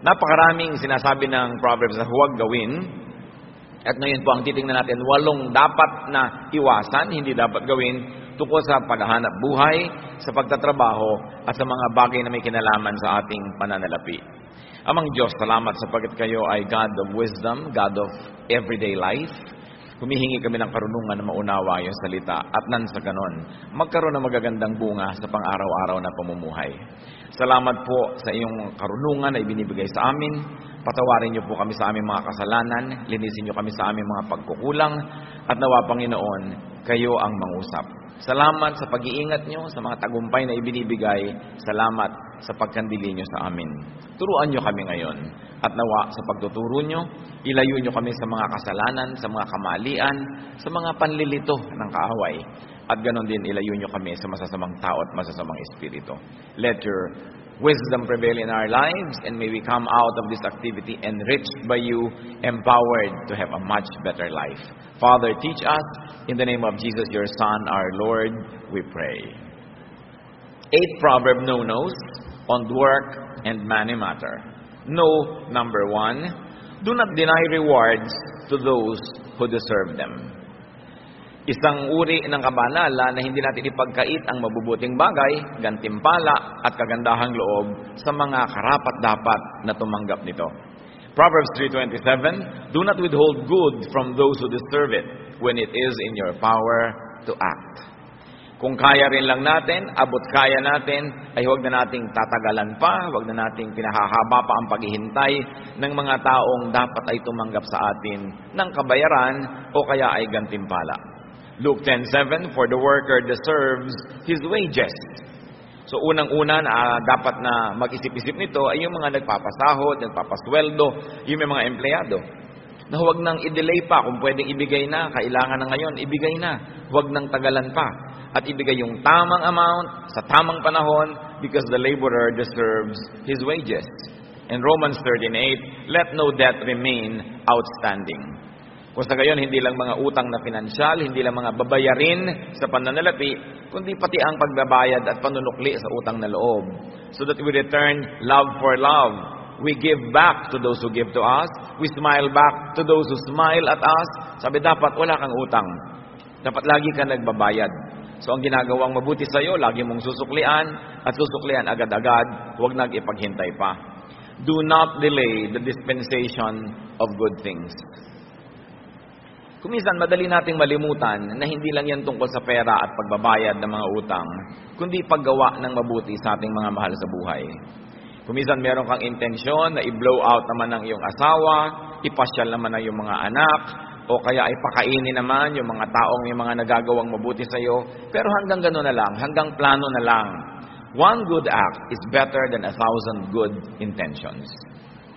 Napakaraming sinasabi ng Proverbs na huwag gawin. At ngayon po ang titingnan natin, 8 dapat na iwasan, hindi dapat gawin tungkol sa paghahanap buhay, sa pagtatrabaho, at sa mga bagay na may kinalaman sa ating pananalapi. Amang Diyos, salamat sapagkat kayo ay God of wisdom, God of everyday life. Humihingi kami ng karunungan na maunawa yung salita at nang sa ganon, magkaroon ng magagandang bunga sa pang-araw-araw na pamumuhay. Salamat po sa iyong karunungan na ibinibigay sa amin. Patawarin niyo po kami sa aming mga kasalanan, linisin niyo kami sa aming mga pagkukulang, at nawa, Panginoon, kayo ang mangusap. Salamat sa pag-iingat niyo sa mga tagumpay na ibinibigay. Salamat sa pagkandili niyo sa amin. Turuan niyo kami ngayon. At nawa, sa pagtuturo niyo, ilayo niyo kami sa mga kasalanan, sa mga kamalian, sa mga panlilito ng kaaway. At ganon din, ilayo niyo kami sa masasamang tao at masasamang espiritu. Let your wisdom prevail in our lives, and may we come out of this activity enriched by you, empowered to have a much better life. Father, teach us. In the name of Jesus, your Son, our Lord, we pray. 8 proverb no-nos on work and money matter. No, number 1, do not deny rewards to those who deserve them. Isang uri ng kabanala na hindi natin ipagkait ang mabubuting bagay, gantimpala at kagandahang loob sa mga karapat-dapat na tumanggap nito. Proverbs 3:27, do not withhold good from those who deserve it when it is in your power to act. Kung kaya rin lang natin, abot kaya natin, ay huwag na nating tatagalan pa, huwag na nating pinahahaba pa ang paghihintay ng mga taong dapat ay tumanggap sa atin ng kabayaran o kaya ay gantimpala. Luke 10:7, for the worker deserves his wages. So unang-una na dapat na mag-isip-isip nito ay yung mga nagpapasahod, nagpapasweldo, yung may mga empleyado. Na huwag nang i-delay pa, kung pwedeng ibigay na, kailangan na ngayon, ibigay na. Huwag nang tagalan pa. At ibigay yung tamang amount, sa tamang panahon, because the laborer deserves his wages. In Romans 13:8, let no debt remain outstanding. Kung sa gayon, hindi lang mga utang na pinansyal, hindi lang mga babayarin sa pananalapi, kundi pati ang pagbabayad at panunukli sa utang na loob. So that we return love for love. We give back to those who give to us. We smile back to those who smile at us. Sabi, dapat wala kang utang. Dapat lagi ka nagbabayad. So ang ginagawang mabuti sa iyo, lagi mong susuklian at susuklian agad-agad, huwag nag-ipaghintay pa. Do not delay the dispensation of good things. Kuminsan, madali nating malimutan na hindi lang yan tungkol sa pera at pagbabayad ng mga utang, kundi paggawa ng mabuti sa ating mga mahal sa buhay. Kuminsan, meron kang intensyon na i-blow out naman ng iyong asawa, ipasyal naman ng iyong mga anak, o kaya ay pakainin naman yung mga taong may mga nagagawang mabuti sa iyo, pero hanggang gano'n na lang, hanggang plano na lang. One good act is better than 1,000 good intentions.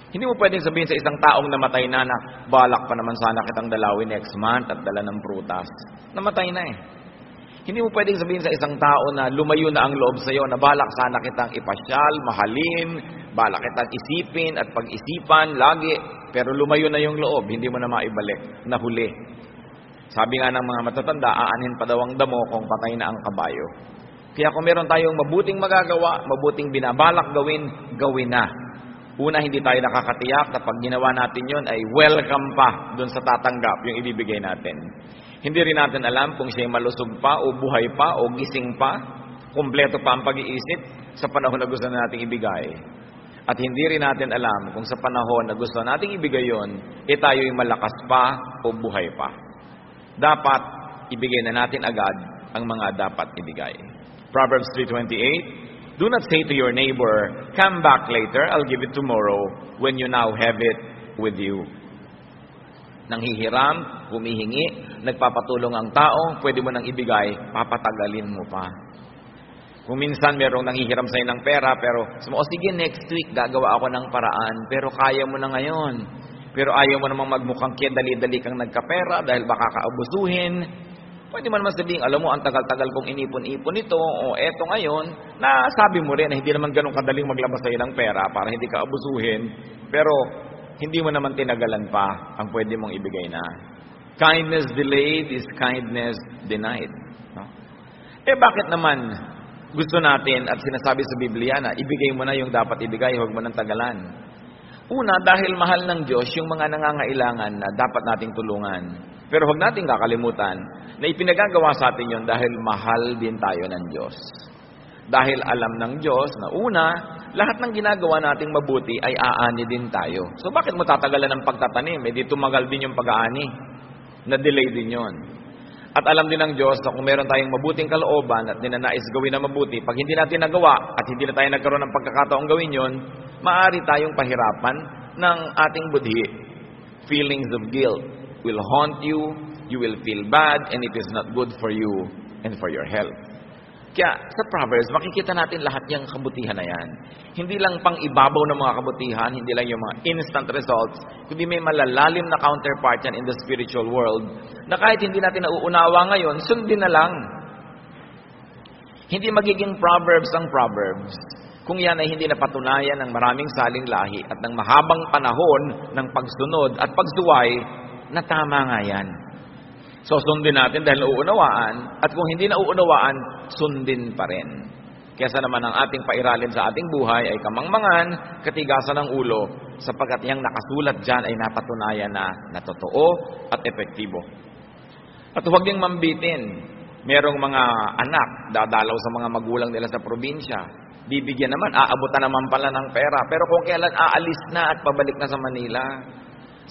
Hindi mo pwedeng sabihin sa isang taong namatay na balak pa naman sana kitang dalawin next month at dala ng prutas. Namatay na eh. Hindi mo pwedeng sabihin sa isang tao na lumayo na ang loob sa iyo, na balak sana kitang ipasyal, mahalin, balak kitang isipin at pag-isipan lagi, pero lumayo na yung loob, hindi mo na maibalik, nahuli. Sabi nga ng mga matatanda, aanhin pa daw ang damo kung patay na ang kabayo. Kaya kung meron tayong mabuting magagawa, mabuting binabalak gawin, gawin na. Una, hindi tayo nakakatiyak na pag ginawa natin yon ay welcome pa dun sa tatanggap yung ibibigay natin. Hindi rin natin alam kung siya'y malusog pa o buhay pa o gising pa, kumpleto pa ang pag-iisip sa panahon na gusto nating ibigay. At hindi rin natin alam kung sa panahon na gusto nating ibigay yon, tayo'y malakas pa o buhay pa. Dapat ibigay na natin agad ang mga dapat ibigay. Proverbs 3:28, do not say to your neighbor, come back later, I'll give it tomorrow, when you now have it with you. Nanghihiram, humihingi, nagpapatulong ang tao, pwede mo nang ibigay, papatagalin mo pa. Kung minsan merong nanghihiram sa'yo ng pera, pero sige, next week gagawa ako ng paraan, pero kaya mo na ngayon. Pero ayaw mo namang magmukhang dali-dali kang nagkapera dahil baka kaabusuhin. Pwede man sabihin, alam mo, ang tagal-tagal kong inipon-ipon ito, o eto ngayon, na sabi mo rin na hindi naman ganun kadaling maglabas sa'yo ng pera para hindi ka abusuhin, pero hindi mo naman tinagalan pa ang pwede mong ibigay na. Kindness delayed is kindness denied. No? Bakit naman gusto natin at sinasabi sa Biblia na ibigay mo na yung dapat ibigay, huwag mo nang tagalan? Una, dahil mahal ng Diyos yung mga nangangailangan na dapat nating tulungan. Pero huwag nating kakalimutan na ipinagagawa sa atin yon dahil mahal din tayo ng Diyos. Dahil alam ng Diyos na una, lahat ng ginagawa nating mabuti ay aani din tayo. So bakit mo tatagalan ng pagtatanim? Di tumagal din yung pag-aani. Na-delay din yon. At alam din ng Diyos na kung meron tayong mabuting kalooban at ninanais gawin na mabuti, pag hindi natin nagawa at hindi na tayo nagkaroon ng pagkakataong gawin yon, maaari tayong pahirapan ng ating budhi. Feelings of guilt will haunt you, you will feel bad, and it is not good for you and for your health. Kaya sa Proverbs, makikita natin lahat yung kabutihan na yan. Hindi lang pang ibabaw ng mga kabutihan, hindi lang yung mga instant results, kundi may malalalim na counterpart yan in the spiritual world na kahit hindi natin nauunawa ngayon, sundin na lang. Hindi magiging Proverbs ang Proverbs kung yan ay hindi napatunayan ng maraming saling lahi at ng mahabang panahon ng pagsunod at pagsuway na tama nga yan. So, sundin natin dahil nauunawaan, at kung hindi nauunawaan, sundin pa rin. Kesa naman ang ating pairalin sa ating buhay ay kamangmangan, katigasan ng ulo, sapagkat yung nakasulat dyan ay napatunayan na totoo at epektibo. At huwag niyang mambitin. Merong mga anak, dadalaw sa mga magulang nila sa probinsya. Bibigyan naman, aabutan naman pala ng pera. Pero kung kailan aalis na at pabalik na sa Manila,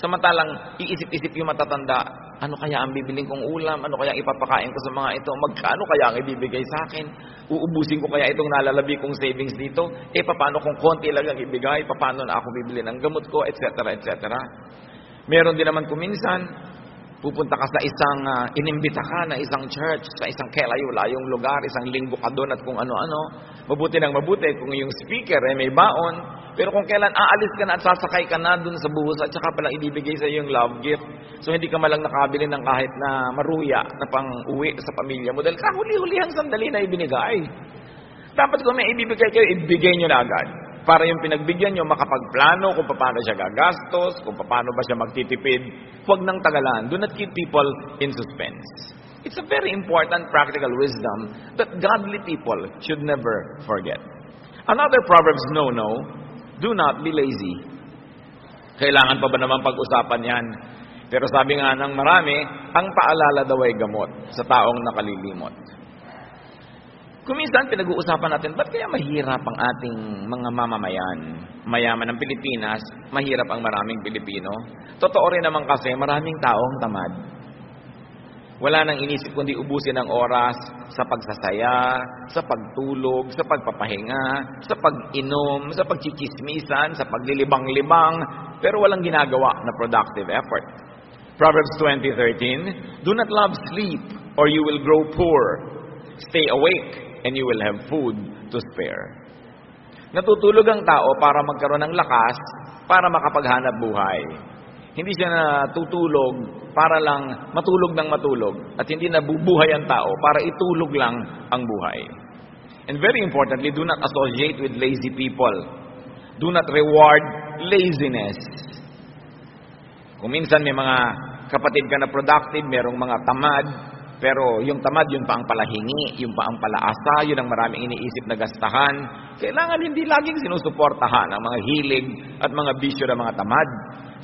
samantalang iisip-isip yung matatanda, ano kaya ang bibiling kong ulam? Ano kaya ipapakain ko sa mga ito? Magkano kaya ang ibibigay sa akin? Uubusin ko kaya itong nalalabi kong savings dito? Paano kung konti lang ang ibigay? Paano na ako bibili ng gamot ko? Etc. etc. Meron din naman kuminsan, pupunta ka sa isang, inimbita ka na isang church, sa isang kelayo-layong lugar, isang linggo ka doon at kung ano-ano. Mabuti ng mabuti kung yung speaker may baon. Pero kung kailan aalis ka na at sasakay ka na doon sa bus at saka palang ibibigay sa iyo yung love gift, so hindi ka malang nakabili ng kahit na maruya na pang uwi sa pamilya mo dahil kahuli-hulihang sandali na ibinigay. Dapat kung may ibibigay kayo, ibigay nyo na agad. Para yung pinagbigyan nyo makapagplano kung paano siya gagastos, kung paano ba siya magtitipid. Huwag nang tagalan. Do not keep people in suspense. It's a very important practical wisdom that godly people should never forget. Another Proverbs no-no, do not be lazy. Kailangan pa ba naman pag-usapan yan? Pero sabi nga ng marami, ang paalala daw ay gamot sa taong nakalilimot. Kuminsan pinag-uusapan natin, ba't kaya mahirap ang ating mga mamamayan? Mayaman ng Pilipinas, mahirap ang maraming Pilipino. Totoo rin naman kasi maraming taong tamad. Wala nang inisip kundi ubusin ang oras sa pagsasaya, sa pagtulog, sa pagpapahinga, sa pag-inom, sa pagchichismisan, sa paglilibang-libang, pero walang ginagawa na productive effort. Proverbs 20:13, do not love sleep or you will grow poor. Stay awake and you will have food to spare. Natutulog ang tao para magkaroon ng lakas para makapaghanap buhay. Hindi siya natutulog para lang matulog ng matulog at hindi nabubuhay ang tao para itulog lang ang buhay. And very importantly, do not associate with lazy people. Do not reward laziness. Kung minsan may mga kapatid ka na productive, merong mga tamad, pero yung tamad, yun pa ang palahingi, yun pa ang palaasa, yun ang maraming iniisip na gastahan. Kailangan hindi laging sinusuportahan ang mga hilig at mga bisyo ng mga tamad.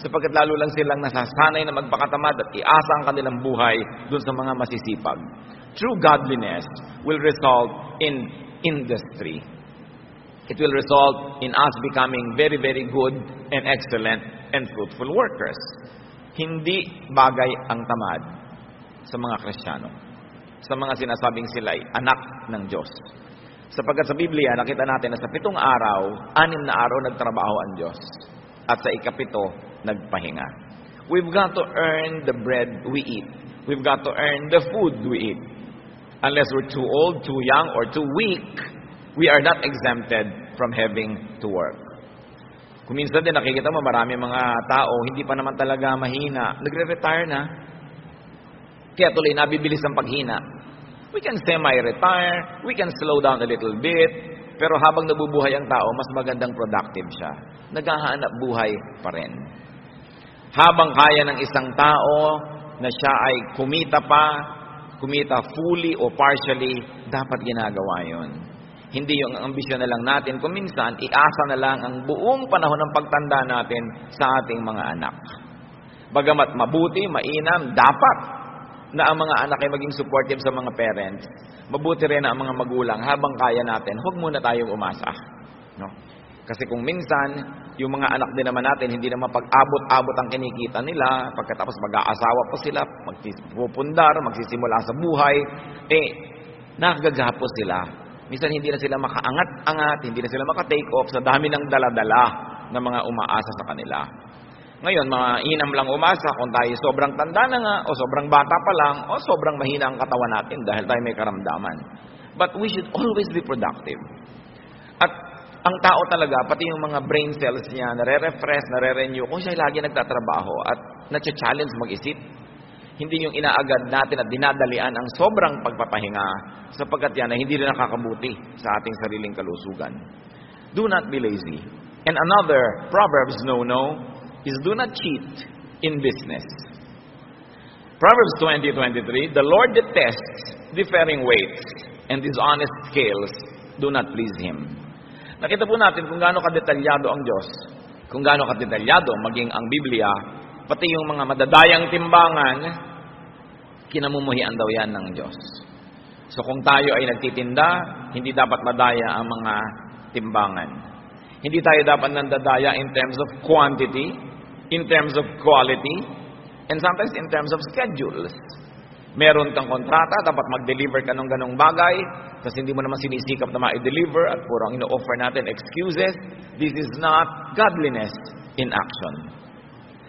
Sapagkat lalo lang silang nasasanay na magpakatamad at iasa ang kanilang buhay dun sa mga masisipag. True godliness will result in industry. It will result in us becoming very, very good and excellent and fruitful workers. Hindi bagay ang tamad sa mga Kristiyano, sa mga sinasabing sila'y anak ng Diyos. Sapagkat sa Biblia, nakita natin na sa 7 araw, 6 na araw nagtrabaho ang Diyos. At sa 7, nagpahinga. We've got to earn the bread we eat. We've got to earn the food we eat. Unless we're too old, too young, or too weak, we are not exempted from having to work. Kung minsan din nakikita mo, marami mga tao, hindi pa naman talaga mahina, nagre-retire na. Kaya tuloy nabibilis ang paghina. We can semi-retire, we can slow down a little bit, pero habang nabubuhay ang tao, mas magandang productive siya. Naghahanap buhay pa rin. Habang kaya ng isang tao na siya ay kumita fully o partially, dapat ginagawa yun. Hindi yung ambisyon na lang natin. Kung minsan, iasa na lang ang buong panahon ng pagtanda natin sa ating mga anak. Bagamat mabuti, mainam, dapat na ang mga anak ay maging supportive sa mga parents. Mabuti rin na ang mga magulang, habang kaya natin, huwag muna tayong umasa. No? Kasi kung minsan, yung mga anak din naman natin, hindi naman pag-abot-abot ang kinikita nila, pagkatapos mag-aasawa pa sila, magpupundar, magsisimula sa buhay, nakagagapos sila. Minsan hindi na sila makaangat-angat, hindi na sila maka-take off sa dami ng dala-dala ng mga umaasa sa kanila. Ngayon, mga inam lang umasa kung tayo sobrang tanda na nga, o sobrang bata pa lang, o sobrang mahina ang katawan natin dahil tayo may karamdaman. But we should always be productive. At ang tao talaga, pati yung mga brain cells niya, nare-refresh, nare-renew, kung siya lagi nagtatrabaho at na-challenge mag-isip, hindi yung inaagad natin at dinadalian ang sobrang pagpapahinga sapagkat yan ay hindi rin nakakabuti sa ating sariling kalusugan. Do not be lazy. And another Proverbs no-no is do not cheat in business. Proverbs 20:23, the Lord detests differing weights and dishonest scales do not please Him. Nakita po natin kung gaano kadetalyado ang Diyos, kung gaano kadetalyado maging ang Biblia, pati yung mga madadayang timbangan, kinamumuhian daw yan ng Diyos. So kung tayo ay nagtitinda, hindi dapat madaya ang mga timbangan. Hindi tayo dapat nandadaya in terms of quantity, in terms of quality, and sometimes in terms of schedules. Meron kang kontrata, dapat mag-deliver ka ng ganong bagay, tapos hindi mo naman sinisikap na ma-deliver at puro ang ino-offer natin excuses. This is not godliness in action.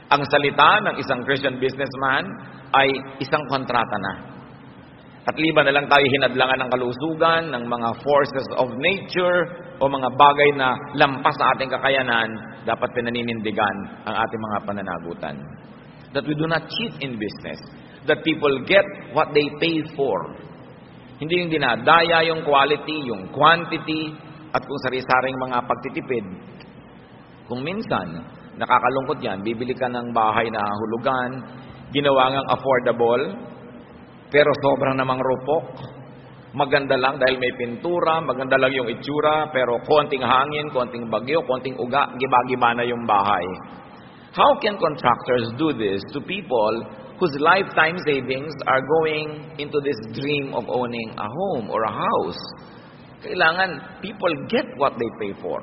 Ang salita ng isang Christian businessman ay isang kontrata na. At liban na lang tayo hinadlangan ng kalusugan, ng mga forces of nature, o mga bagay na lampas sa ating kakayanan, dapat pinaninindigan ang ating mga pananagutan. That we do not cheat in business. That people get what they pay for. Hindi yung dinadaya yung quality, yung quantity, at kung sari-saring mga pagtitipid. Kung minsan, nakakalungkot yan, bibili ka ng bahay na hulugan, ginawa ngang affordable, pero sobrang namang rupok. Maganda lang dahil may pintura, maganda lang yung itsura, pero konting hangin, konting bagyo, konting uga, giba-giba na yung bahay. How can contractors do this to people whose lifetime savings are going into this dream of owning a home or a house? Kailangan people get what they pay for.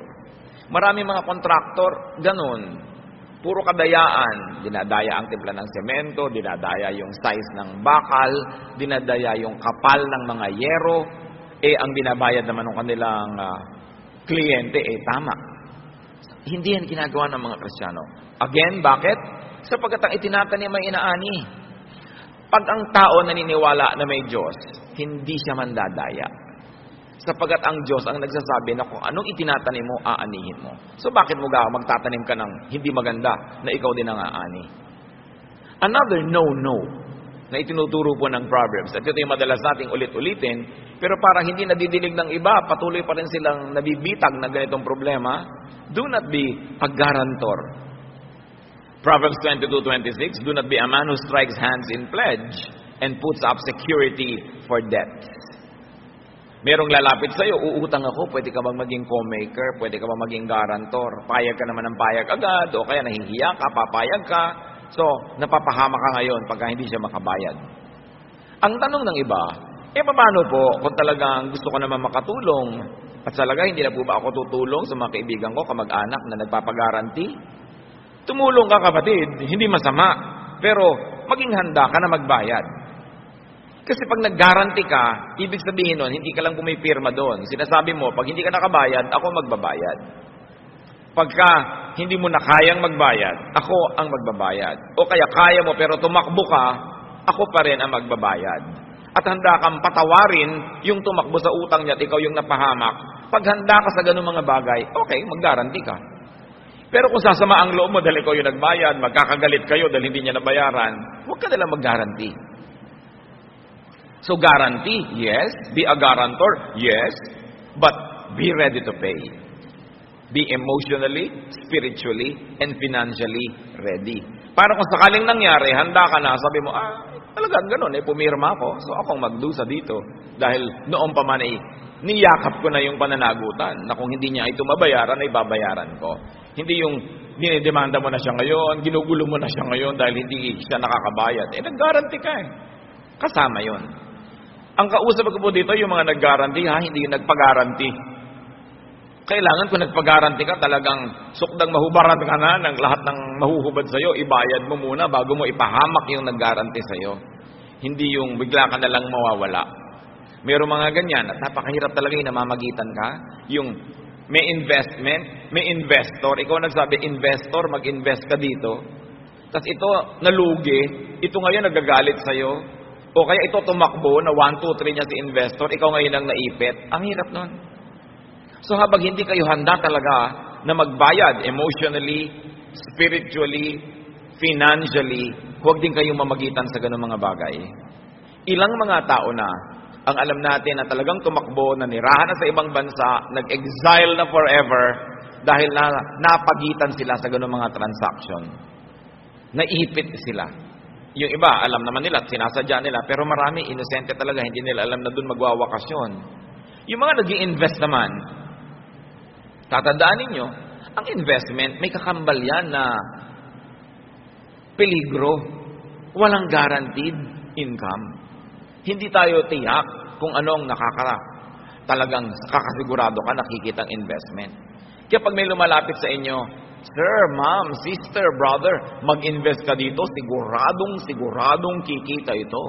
Marami mga kontraktor, ganun. Puro kadayaan. Dinadaya ang timpla ng semento, dinadaya yung size ng bakal, dinadaya yung kapal ng mga yero. Ang binabayad naman ng kanilang kliyente, tama. Hindi yan ginagawa ng mga Kristiyano. Again, bakit? Sapagkat ang itinatanim ay inaani. Pag ang tao naniniwala na may Diyos, hindi siya mandadaya. Sapagkat ang Diyos ang nagsasabi na kung anong itinatanim mo, aanihin mo. So bakit mo magtatanim ka ng hindi maganda na ikaw din ang aani? Another no-no na itinuturo po ng Proverbs, at ito yung madalas nating ulit-ulitin, pero parang hindi nadidinig ng iba, patuloy pa rin silang nabibitag na ganitong problema, do not be a guarantor. Proverbs 22:26, do not be a man who strikes hands in pledge and puts up security for debt. Merong lalapit sa'yo, uutang ako, pwede ka bang maging co-maker, pwede ka bang maging guarantor, payag ka naman ng payag agad, o kaya nahihiya ka, papayag ka, so napapahama ka ngayon pagka hindi siya makabayad. Ang tanong ng iba, paano po kung talagang gusto ko naman makatulong, at talaga hindi na po ba ako tutulong sa mga kaibigan ko, kamag-anak na nagpapagaranti? Tumulong ka kapatid, hindi masama, pero maging handa ka na magbayad. Kasi pag nag-guarantee ka, ibig sabihin nun, hindi ka lang pumipirma doon. Sinasabi mo, pag hindi ka nakabayad, ako magbabayad. Pagka hindi mo na kayang magbayad, ako ang magbabayad. O kaya kaya mo pero tumakbo ka, ako pa rin ang magbabayad. At handa kang patawarin yung tumakbo sa utang niya at ikaw yung napahamak. Pag handa ka sa ganung mga bagay, okay, mag-guarantee ka. Pero kung sasama ang loob mo dahil ikaw yung nagbayad, magkakagalit kayo dahil hindi niya nabayaran, huwag ka nalang mag-guarantee. So guarantee, yes. Be a guarantor, yes. But be ready to pay. Be emotionally, spiritually, and financially ready. Para kung sakaling nangyari, handa ka na, sabi mo, talagang ganun, pumirma ako. So akong magdusa dito. Dahil noon pa man Niyakap ko na yung pananagutan na kung hindi niya ito mabayaran, ay babayaran ko. Hindi yung dinidemanda mo na siya ngayon, ginugulo mo na siya ngayon dahil hindi siya nakakabayad. Nag-guarantee ka eh. Kasama yon. Ang kausap ko po dito, yung mga nag-guarantee hindi yung nagpag-guarantee. Kailangan kung nagpag-guarantee ka, talagang sukdang mahubaran ka na ng lahat ng mahuhubad sa'yo, ibayad mo muna bago mo ipahamak yung nag-guarantee sa'yo. Hindi yung bigla ka na lang mawawala. Mayroong mga ganyan at napakahirap talaga yung namamagitan ka. Yung may investment, may investor. Ikaw nagsabi, investor, mag-invest ka dito. Tapos ito, nalugi. Ito ngayon nagagalit sa'yo. O kaya ito tumakbo na 1, 2, 3 niya si investor. Ikaw ngayon ang naipit. Ang hirap nun. So habang hindi kayo handa talaga na magbayad emotionally, spiritually, financially, huwag din kayong mamagitan sa ganung mga bagay. Ilang mga tao na ang alam natin na talagang tumakbo, na nirahan na sa ibang bansa, nag-exile na forever dahil napagitan sila sa ganung mga transaction. Naipit sila. Yung iba, alam naman nila, sinasadya nila, pero marami, inosente talaga, hindi nila alam na doon magwawakasyon. Yung mga nag-i-invest naman, tatandaan ninyo, ang investment, may kakambal yan na peligro. Walang guaranteed income. Hindi tayo tiyak kung anong talagang kakasigurado ka nakikitang investment. Kaya pag may lumalapit sa inyo, sir, ma'am, sister, brother, mag-invest ka dito, siguradong kikita ito.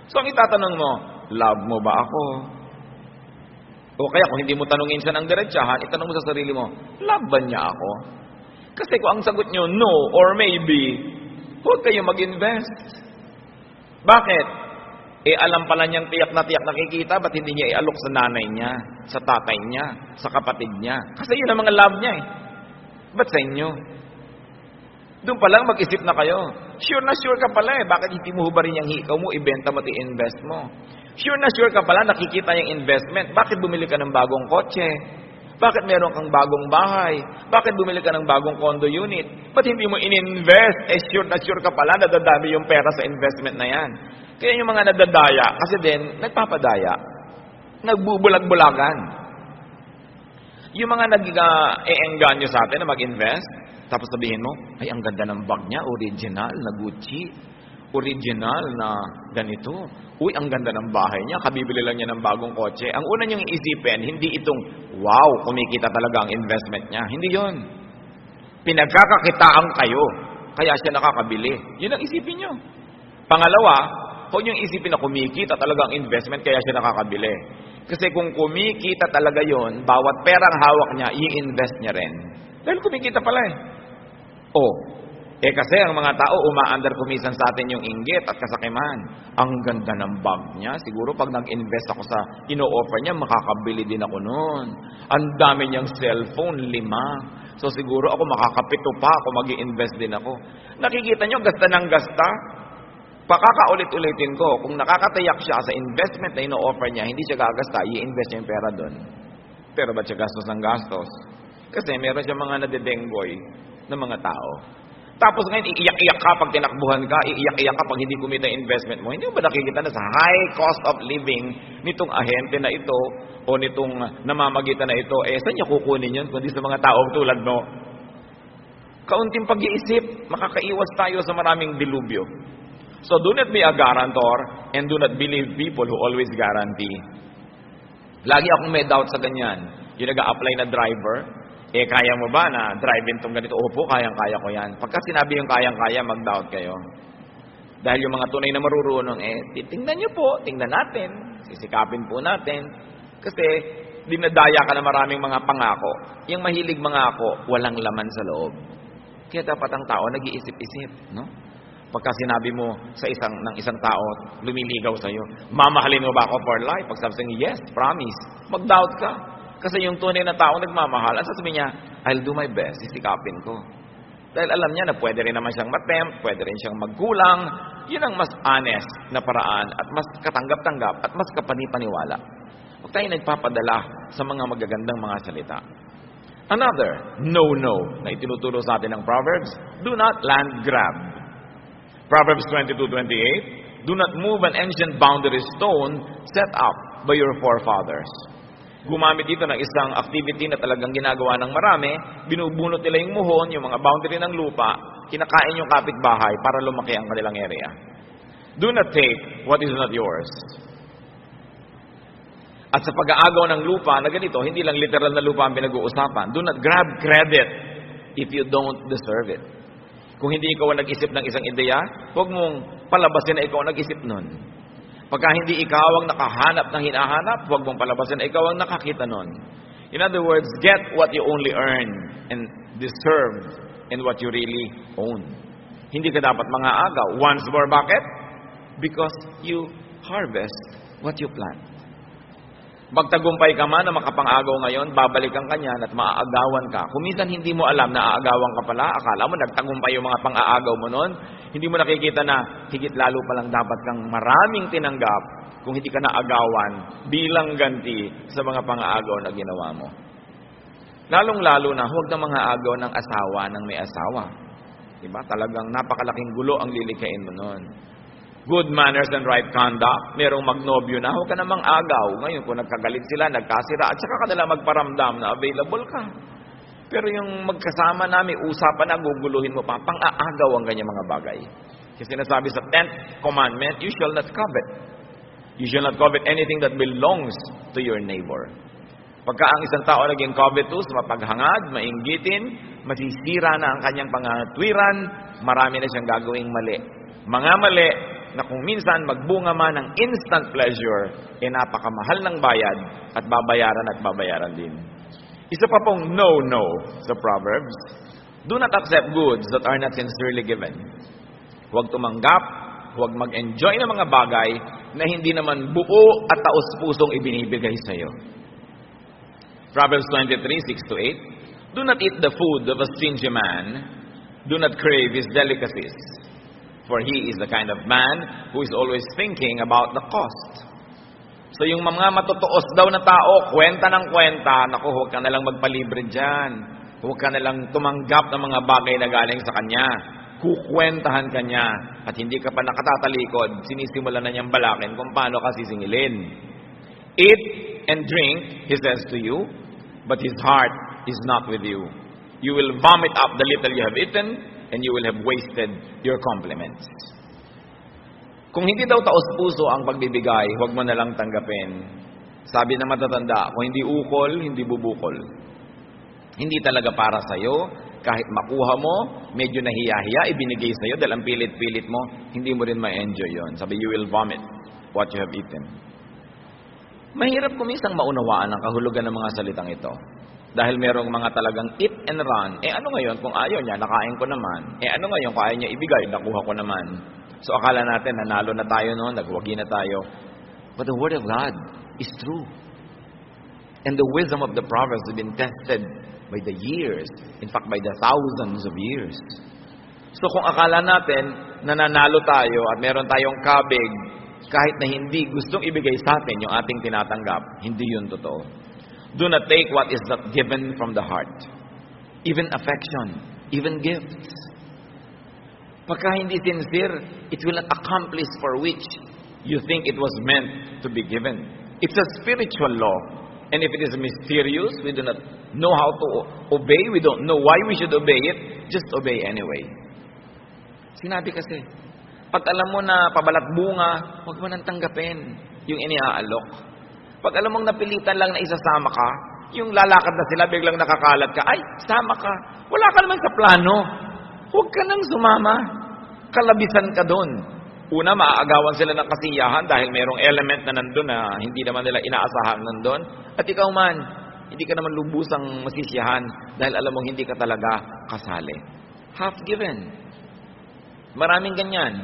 So ang itatanong mo, love mo ba ako? O kaya kung hindi mo tanungin siya ng diretsahan, itanong mo sa sarili mo, love ba niya ako? Kasi kung ang sagot niyo, no or maybe, huwag kayo mag-invest. Bakit? Alam pala niyang tiyak na nakikita, ba't hindi niya ialok sa nanay niya, sa tatay niya, sa kapatid niya? Kasi yun ang mga love niya eh. Ba't sa inyo? Doon pa lang mag-isip na kayo. Sure na sure ka pala eh. Bakit hindi mo hubarin yung hikaw mo, ibenta mo, i-invest mo? Sure na sure ka pala, nakikita yung investment. Bakit bumili ka ng bagong kotse? Bakit meron kang bagong bahay? Bakit bumili ka ng bagong condo unit? Ba't hindi mo in-invest? Sure na sure ka pala, nadadami yung pera sa investment na yan. Kaya yung mga nadadaya, kasi din, nagpapadaya. Nagbubulag-bulagan. Yung mga nag-e-engganyo sa atin na mag-invest, tapos sabihin mo, ay, ang ganda ng bag niya, original na Gucci, original na ganito. Uy, ang ganda ng bahay niya, kabibili lang niya ng bagong kotse. Ang una niyong iisipin, hindi itong, wow, kumikita talaga ang investment niya. Hindi yon. Pinagkakakitaan kayo, kaya siya nakakabili. Yun ang isipin niyo. Pangalawa, huwag niyong isipin na kumikita talaga ang investment, kaya siya nakakabili. Kasi kung kumikita talaga yon, bawat perang hawak niya, i-invest niya rin. Dahil kumikita pala eh. Kasi ang mga tao, umaandar kumisan sa atin yung inggit at kasakiman. Ang ganda ng bag niya. Siguro pag nag-invest ako sa ino-offer niya, makakabili din ako noon. Ang dami niyang cellphone, 5. So siguro ako makakapito pa ako, mag-i-invest din ako. Nakikita niyo, gasta ng gasta. Pakakaulit-ulitin ko, kung nakakatayak siya sa investment na ino-offer niya, hindi siya gagasta, i-invest niya yung pera doon. Pero ba't siya gastos ng gastos? Kasi meron siya mga nadedenggoy ng mga tao. Tapos ngayon, iiyak-iyak ka pag tinakbuhan ka, iiyak-iyak ka pag hindi kumita yung investment mo. Hindi mo ba nakikita na sa high cost of living nitong ahente na ito o nitong namamagitan na ito, saan niya kukunin yun kundi sa mga taong tulad mo? Kaunting pag-iisip, makakaiwas tayo sa maraming dilubyo. So do not be a guarantor and do not believe people who always guarantee. Lagi akong may doubt sa ganyan. Yung nag-a-apply na driver, kaya mo ba na drive-in tong ganito? Opo, kayang-kaya ko yan. Pagka sinabi yung kayang-kaya, mag-doubt kayo. Dahil yung mga tunay na marurunong, tingnan nyo po, tingnan natin, sisikapin po natin. Kasi dinadaya ka na maraming mga pangako. Yung mahilig mangako, walang laman sa loob. Kaya dapat ang tao nag-iisip-isip, no? Pagka sinabi mo sa ng isang tao, lumiligaw sa'yo, mamahalin mo ba ako for life? Pag sabi sa'yo, yes, promise. Mag-doubt ka. Kasi yung tunay na tao nagmamahal, ang sasabihin niya, I'll do my best, sisikapin ko. Dahil alam niya na pwede rin naman siyang matempt, pwede rin siyang magkulang. Yun ang mas honest na paraan at mas katanggap-tanggap at mas kapanipaniwala. Huwag tayo nagpapadala sa mga magagandang mga salita. Another no na itinuturo sa atin ng Proverbs, do not land grab. Proverbs 22:28, do not move an ancient boundary stone set up by your forefathers. gumamit dito ng isang activity na talagang ginagawa ng marami, binubunot nila yung muhon, yung mga boundary ng lupa, kinakain yung kapitbahay para lumaki ang kanilang area. Do not take what is not yours. At sa pag-aagaw ng lupa na ganito, hindi lang literal na lupa ang pinag-uusapan. Do not grab credit if you don't deserve it. Kung hindi ikaw ang nag-isip ng isang ideya, huwag mong palabasin na ikaw ang nag-isip nun. Pagka hindi ikaw ang nakahanap ng hinahanap, huwag mong palabasin na ikaw ang nakakita nun. In other words, get what you only earn and deserve and what you really own. Hindi ka dapat mangaagaw. Once more, bakit? Because you harvest what you plant. Magtagumpay ka man na makapang-agaw ngayon, babalikan ka niyan at maaagawan ka. Kung minsan hindi mo alam na aagawan ka pala, akala mo nagtagumpay yung mga pang-aagaw mo noon, hindi mo nakikita na higit lalo palang dapat kang maraming tinanggap kung hindi ka naagawan bilang ganti sa mga pang-aagaw na ginawa mo. Lalong-lalo na huwag na mga agaw ng asawa ng may asawa. Diba? Talagang napakalaking gulo ang lilikain mo noon. Good manners and right conduct. Merong magnobyo na, huwag ka namang agaw. Ngayon, kung nagkagalit sila, nagkasira, at saka ka nila magparamdam na available ka. Pero yung magkasama namin, usapan na, guguluhin mo pa, pang-aagaw ang ganyan mga bagay. Kasi sinasabi sa 10th commandment, you shall not covet. You shall not covet anything that belongs to your neighbor. Pagka ang isang tao naging covetous, mapaghangad, mainggitin, masisira na ang kanyang pangangatwiran, marami na siyang gagawing mali. Mga mali na kung minsan magbunga man ng instant pleasure, napakamahal ng bayad at babayaran din. Isa pa pong no sa Proverbs. Do not accept goods that are not sincerely given. Huwag tumanggap, huwag mag-enjoy ng mga bagay na hindi naman buo at taos-pusong ibinibigay sa iyo. Proverbs 23:6-8. Do not eat the food of a stingy man. Do not crave his delicacies. For he is the kind of man who is always thinking about the cost. So yung mga matutuos daw na tao, kwenta ng kwenta, naku, huwag ka nalang magpalibre dyan. Huwag ka nalang tumanggap ng mga bagay na galing sa kanya. Kukwentahan ka niya. At hindi ka pa nakatatalikod, sinisimula na niyang balakin kung paano ka sisingilin. Eat and drink, he says to you, but his heart is not with you. You will vomit up the little you have eaten, and you will have wasted your compliments. Kung hindi daw taos-puso ang pagbibigay, huwag mo na lang tanggapin. Sabi ng matatanda, kung hindi ukol, hindi bubukol. Hindi talaga para sa'yo, kahit makuha mo, medyo nahiya-hiya, ibinigay sa'yo, dahil ang pilit-pilit mo, hindi mo rin ma-enjoy yon. Sabi, you will vomit what you have eaten. Mahirap kumisang maunawaan ang kahulugan ng mga salitang ito. Dahil merong mga talagang eat and run. Ano ngayon kung ayaw niya, nakain ko naman. Ano ngayon kung ayaw niya ibigay, nakuha ko naman. So akala natin, nanalo na tayo noon, nagwagi na tayo. But the Word of God is true. And the wisdom of the Proverbs has been tested by the years. In fact, by the thousands of years. So kung akala natin, nananalo tayo at meron tayong kabig, kahit na hindi gustong ibigay sa atin yung ating tinatanggap, hindi yun totoo. Do not take what is not given from the heart. Even affection, even gifts. Pagka hindi sincere, it will not accomplish for which you think it was meant to be given. It's a spiritual law. And if it is mysterious, we do not know how to obey, we don't know why we should obey it, just obey anyway. Sinabi kasi, pag alam mo na pabalat bunga, huwag mo nang tanggapin yung iniaalok. Pag alam mong napilitan lang na isasama ka, yung lalakad na sila, biglang nakakalat ka, ay, sama ka. Wala ka naman sa plano. Huwag ka nang sumama. Kalabisan ka doon. Una, maaagawan sila ng kasiyahan dahil mayroong element na nandun na hindi naman nila inaasahan nandun. At ikaw man, hindi ka naman lubusang masisiyahan dahil alam mong hindi ka talaga kasali. Half given. Maraming ganyan.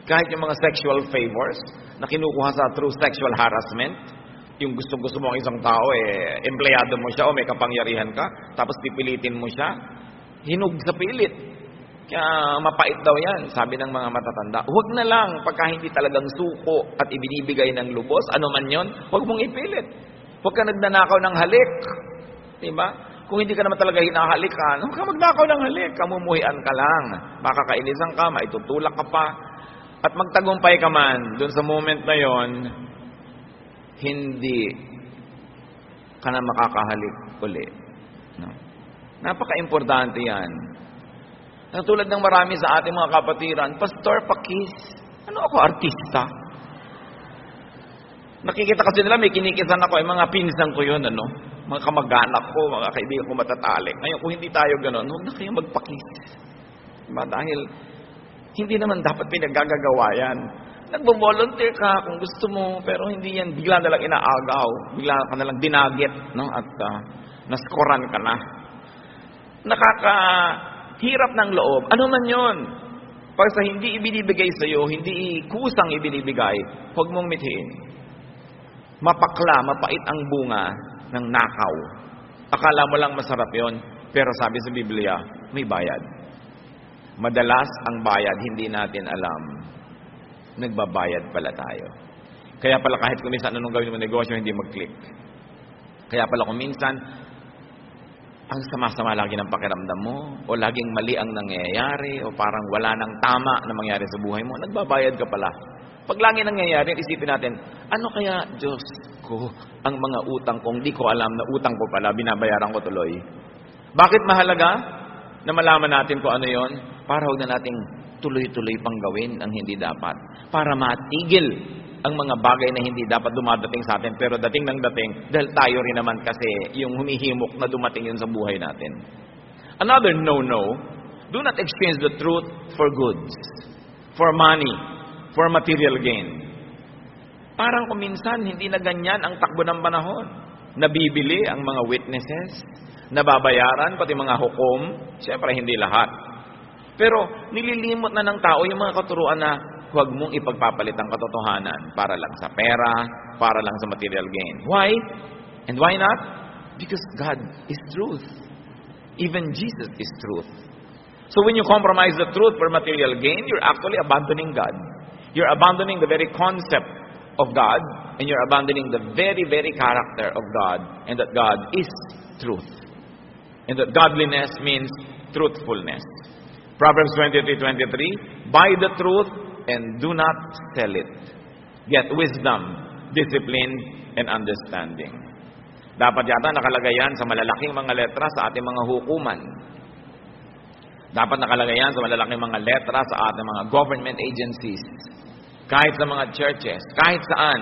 Kahit yung mga sexual favors na kinukuha sa through sexual harassment, yung gusto mo ang isang tao, empleyado mo siya o may kapangyarihan ka, tapos pipilitin mo siya, hinug sa pilit. Kaya mapait daw yan, sabi ng mga matatanda. Huwag na lang, pagka hindi talagang suko at ibinibigay ng lubos, ano man yon, huwag mong ipilit. Huwag ka nagnanakaw ng halik. Diba? Kung hindi ka naman talaga hinahalikan, huwag ka magnakaw ng halik, kamumuhian ka lang. Makakainisan ka, maitutulak ka pa. At magtagumpay ka man, dun sa moment na yon, hindi ka na makakahalik uli. No? Napaka-importante yan. Tulad ng marami sa ating mga kapatiran, Pastor, pakis. Ano ako, artista? Nakikita kasi nila, may kinikisan ako, mga pinsan ko yun, mga kamag-anak ko, mga kaibigan ko matatalik. Ngayon, kung hindi tayo gano'n, huwag na kayong magpakis. Diba? Dahil, hindi naman dapat pinaggagawa yan. Nagbo-volunteer ka kung gusto mo, pero hindi yan bigla na lang inaagaw, bigla ka na lang dinagit, at naskoran ka na. Nakakahirap ng loob. Ano man yun? Pag sa hindi ibinibigay sa'yo, hindi kusang ibinibigay, huwag mong mithiin. Mapakla, mapait ang bunga ng nakaw. Akala mo lang masarap yon, pero sabi sa Biblia, may bayad. Madalas ang bayad, hindi natin alam. Nagbabayad pala tayo. Kaya pala kahit kung minsan anong gawin mo negosyo, hindi mag-click. Kaya pala kung minsan, ang sama-sama lagi ng pakiramdam mo, o laging mali ang nangyayari, o parang wala nang tama na mangyari sa buhay mo, nagbabayad ka pala. Pag lagi nangyayari, isipin natin, ano kaya, Diyos ko, ang mga utang kong di ko alam na utang ko pala, binabayaran ko tuloy. Bakit mahalaga na malaman natin kung ano yon? Para huwag na nating tuloy-tuloy pang gawin ang hindi dapat. Para matigil ang mga bagay na hindi dapat dumadating sa atin, pero dating ng dating, dahil tayo rin naman kasi yung humihimok na dumating yun sa buhay natin. Another no-no, do not exchange the truth for goods, for money, for material gain. Parang kung minsan, hindi na ganyan ang takbo ng panahon. Nabibili ang mga witnesses, nababayaran, pati mga hukom, siyempre hindi lahat. Pero nililimot na ng tao yung mga katuruan na huwag mong ipagpapalit ang katotohanan para lang sa pera, para lang sa material gain. Why? And why not? Because God is truth. Even Jesus is truth. So when you compromise the truth for material gain, you're actually abandoning God. You're abandoning the very concept of God, and you're abandoning the very, very character of God, and that God is truth. And that godliness means truthfulness. Proverbs 23:23, buy the truth and do not sell it. Get wisdom, discipline, and understanding. Dapat yata nakalagay yan sa malalaking mga letra sa ating mga hukuman. Dapat nakalagay yan sa malalaking mga letra sa ating mga government agencies. Kahit sa mga churches, kahit saan,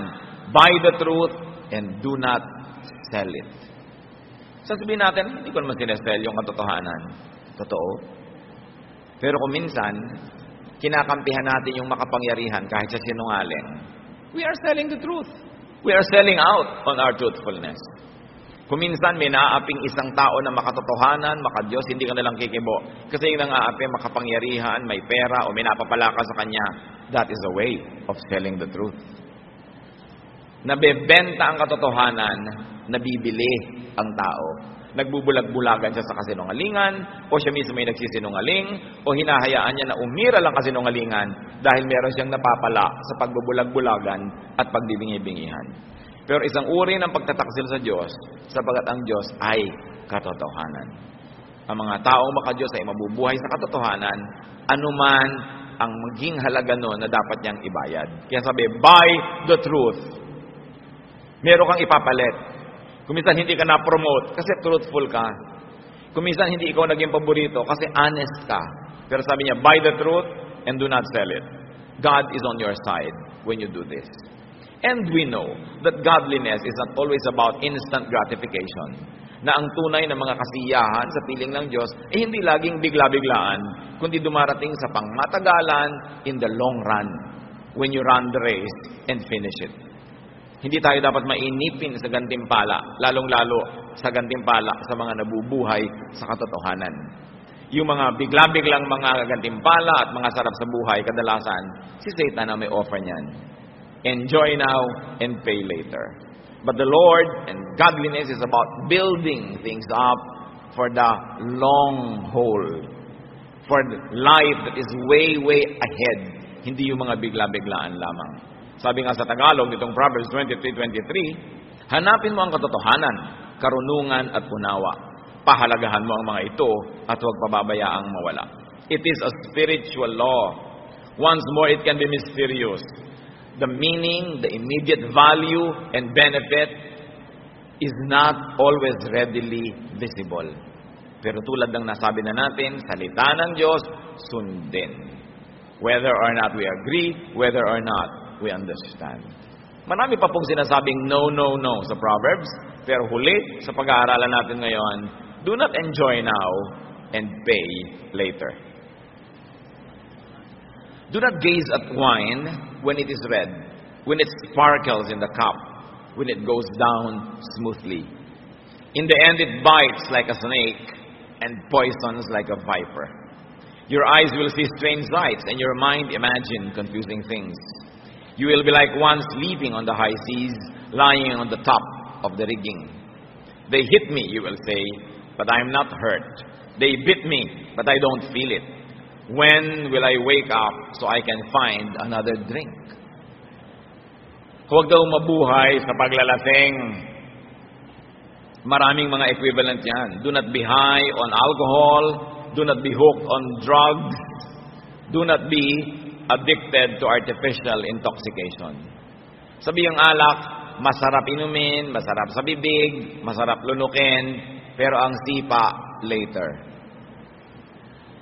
buy the truth and do not sell it. Sasabihin natin, hindi ko naman sinesell yung katotohanan. Totoo. Pero kung minsan, kinakampihan natin yung makapangyarihan kahit sa sinungaling. We are selling the truth. We are selling out on our truthfulness. Kung minsan may naaaping isang tao na makatotohanan, makadiyos, hindi ka nalang kikibo. Kasi yung nang-aapi, makapangyarihan, may pera, o may napapala ka sa kanya, that is a way of selling the truth. Nabebenta ang katotohanan, nabibili ang tao. Nagbubulag-bulagan siya sa kasinungalingan, o siya mismo may nagsisinungaling, o hinahayaan niya na umira lang kasinungalingan dahil meron siyang napapala sa pagbubulag-bulagan at pagbibingi-bingihan. Pero isang uri ng pagtataksil sa Diyos, sapagat ang Diyos ay katotohanan. Ang mga taong makadiyos ay mabubuhay sa katotohanan, anuman ang maging halaga nun na dapat niyang ibayad. Kaya sabi, buy the truth. Meron kang ipapalit. Kung minsan hindi ka na-promote kasi truthful ka. Kung minsan hindi ikaw naging paborito kasi honest ka. Pero sabi niya, buy the truth and do not sell it. God is on your side when you do this. And we know that godliness is not always about instant gratification. Na ang tunay na mga kasiyahan sa piling ng Diyos ay hindi laging bigla-biglaan, kundi dumarating sa pangmatagalan in the long run when you run the race and finish it. Hindi tayo dapat mainipin sa gantimpala, lalong-lalo sa gantimpala sa mga nabubuhay sa katotohanan. Yung mga bigla-biglang mga gantimpala at mga sarap sa buhay, kadalasan, si Satan ang may offer niyan. Enjoy now and pay later. But the Lord and godliness is about building things up for the long haul. For life that is way, way ahead. Hindi yung mga bigla-biglaan lamang. Sabi nga sa Tagalog, nitong Proverbs 23:23, hanapin mo ang katotohanan, karunungan at unawa. Pahalagahan mo ang mga ito at huwag pababayaang mawala. It is a spiritual law. Once more, it can be mysterious. The meaning, the immediate value and benefit is not always readily visible. Pero tulad ng nasabi na natin, salita ng Diyos, sundin. Whether or not we agree, whether or not we understand. Marami pa pong sinasabing no, no, no sa Proverbs, pero huli sa pag-aaralan natin ngayon, do not enjoy now and pay later. Do not gaze at wine when it is red, when it sparkles in the cup, when it goes down smoothly. In the end, it bites like a snake and poisons like a viper. Your eyes will see strange sights, and your mind imagine confusing things. You will be like one sleeping on the high seas, lying on the top of the rigging. They hit me, you will say, but I am not hurt. They bit me, but I don't feel it. When will I wake up so I can find another drink? Huwag daw mabuhay sa paglalasing. Maraming mga equivalent yan. Do not be high on alcohol. Do not be hooked on drugs. Do not be addicted to artificial intoxication. Sabi yung alak, masarap inumin, masarap sa bibig, masarap lunukin, pero ang sipa, later.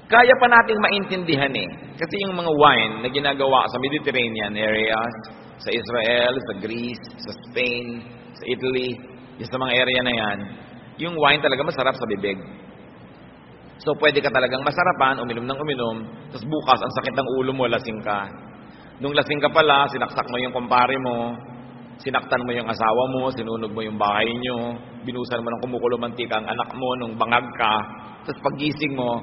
Kaya pa nating maintindihan Kasi yung mga wine na ginagawa sa Mediterranean areas, sa Israel, sa Greece, sa Spain, sa Italy, yung sa mga area na yan, yung wine talaga masarap sa bibig. So, pwede ka talagang masarapan, uminom ng uminom, tapos bukas, ang sakit ng ulo mo, lasing ka. Nung lasing ka pala, sinaksak mo yung kumpare mo, sinaktan mo yung asawa mo, sinunog mo yung bahay nyo, binusan mo ng kumukulo mantika ang anak mo nung bangag ka, tapos paggising mo,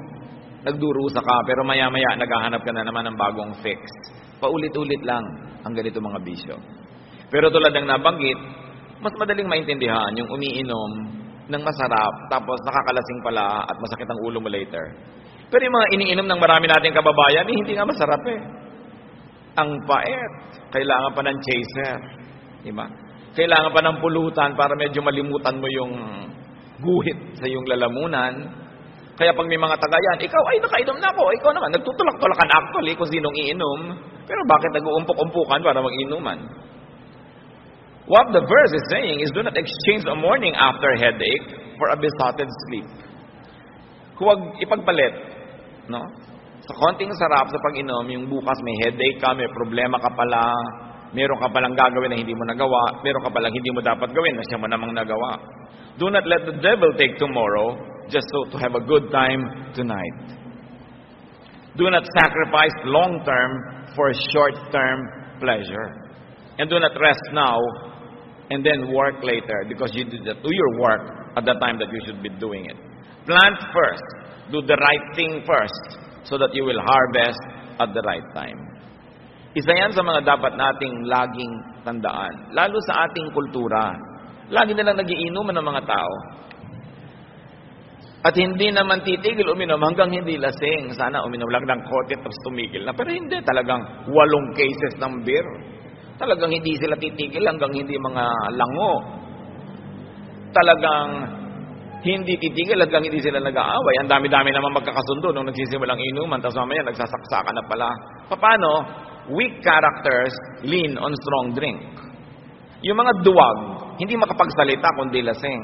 nagdurusa ka, pero maya-maya naghahanap ka na naman ng bagong fix. Paulit-ulit lang ang ganito mga bisyo. Pero tulad ng nabanggit, mas madaling maintindihan yung umiinom ng masarap, tapos nakakalasing pala at masakit ang ulo mo later. Pero yung mga iniinom ng marami nating kababayan, hindi nga masarap Ang pait. Kailangan pa ng chaser. Diba? Kailangan pa ng pulutan para medyo malimutan mo yung guhit sa iyong lalamunan. Kaya pag may mga tagayan, ikaw, ay nakainom na ako. Ikaw naman, nagtutulak-tulakan actually kung sinong iinom. Pero bakit nag-uumpok-umpukan para mag-inuman? What the verse is saying is, do not exchange a morning after headache for a besotted sleep. Huwag ipagpalit, no? Sa konting sarap sa pag-inom, yung bukas may headache ka, may problema ka pala, meron ka palang gagawin na hindi mo nagawa, meron ka palang hindi mo dapat gawin na siya mo namang nagawa. Do not let the devil take tomorrow just so to have a good time tonight. Do not sacrifice long-term for short-term pleasure. And do not rest now and then work later because you do your work at the time that you should be doing it. Plant first. Do the right thing first so that you will harvest at the right time. Isa yan sa mga dapat nating laging tandaan. Lalo sa ating kultura. Lagi na lang nagiinuman ng mga tao. At hindi naman titigil uminom hanggang hindi lasing. Sana uminom lang ng kote tapos tumigil na. Pero hindi. Talagang 8 cases ng beer. Talagang hindi sila titigil hanggang hindi mga lango. Talagang hindi titigil hanggang hindi sila nag-aaway. Ang dami-dami naman magkakasundo nung nagsisimulang inuman. Tapos mamaya nagsasaksakan na pala. Paano? Weak characters lean on strong drink. Yung mga duwag, hindi makapagsalita kundi lasing.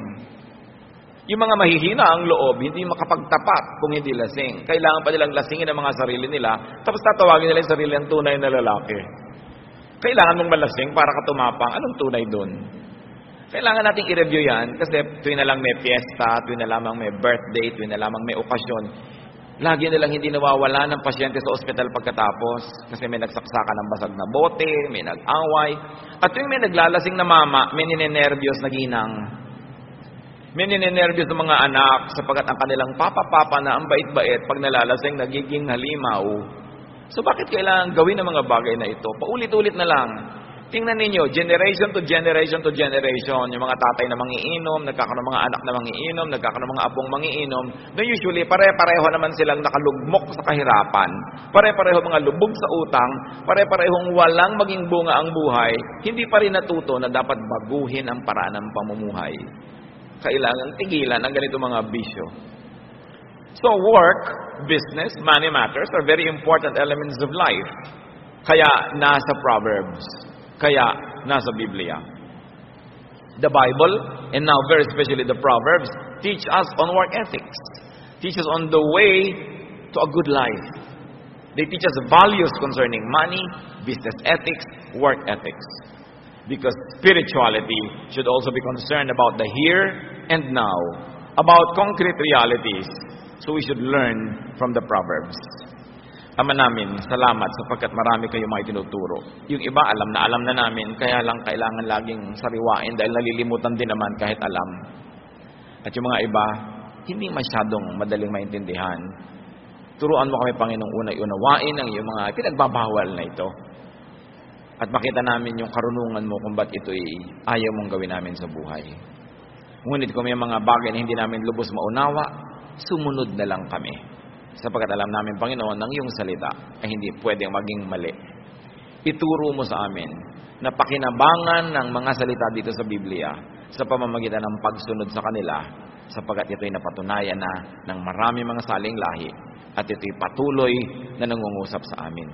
Yung mga mahihina ang loob, hindi makapagtapat kung hindi lasing. Kailangan pa nilang lasingin ang mga sarili nila, tapos tatawagin nila yung sarili ang tunay na lalaki. Kailangan mong malasing para ka tumapang. Anong tunay dun? Kailangan nating i-review yan kasi tuwing na lang may fiesta, tuwing na lamang may birthday, tuwing na lamang may okasyon, lagi nilang hindi nawawala ng pasyente sa ospital pagkatapos kasi may nagsaksakan ng basag na bote, may nag-away. At tuwing may naglalasing na mama, may ninenervyos na ginang. May ninenervyos ng mga anak sapagkat ang kanilang papa-papa na ang bait-bait pag nalalasing nagiging halimaw. So bakit kailangan gawin ang mga bagay na ito? Paulit-ulit na lang. Tingnan ninyo, generation to generation to generation, yung mga tatay na mangiinom, nagkakaroon ng mga anak na mangiinom, nagkakaroon ng mga apong mangiinom, na usually pare-pareho naman silang nakalugmok sa kahirapan, pare-pareho mga lubog sa utang, pare-parehong walang maging bunga ang buhay, hindi pa rin natuto na dapat baguhin ang paraan ng pamumuhay. Kailangan tigilan ang ganito mga bisyo. So work, business, money matters are very important elements of life. Kaya nasa Proverbs. Kaya nasa Biblia. The Bible and now very especially the Proverbs, teach us on work ethics. Teach us on the way to a good life. They teach us values concerning money, business ethics, work ethics. Because spirituality should also be concerned about the here and now, about concrete realities. So we should learn from the Proverbs. Ama namin, salamat sapagkat marami kayo mga tinuturo. Yung iba, alam na namin, kaya lang kailangan laging sariwain dahil nalilimutan din naman kahit alam. At yung mga iba, hindi masyadong madaling maintindihan. Turuan mo kami, Panginoong, unay unawain ang iyong mga pinagbabawal na ito. At makita namin yung karunungan mo kung ba't ito'y ayaw mong gawin namin sa buhay. Ngunit kung may mga bagay na hindi namin lubos maunawa, sumunod na lang kami. Sapagkat alam namin, Panginoon, ng iyong salita ay hindi pwedeng maging mali. Ituro mo sa amin na pakinabangan ng mga salita dito sa Biblia sa pamamagitan ng pagsunod sa kanila, sapagkat ito'y napatunayan na ng marami mga saling lahi at ito'y patuloy na nangungusap sa amin.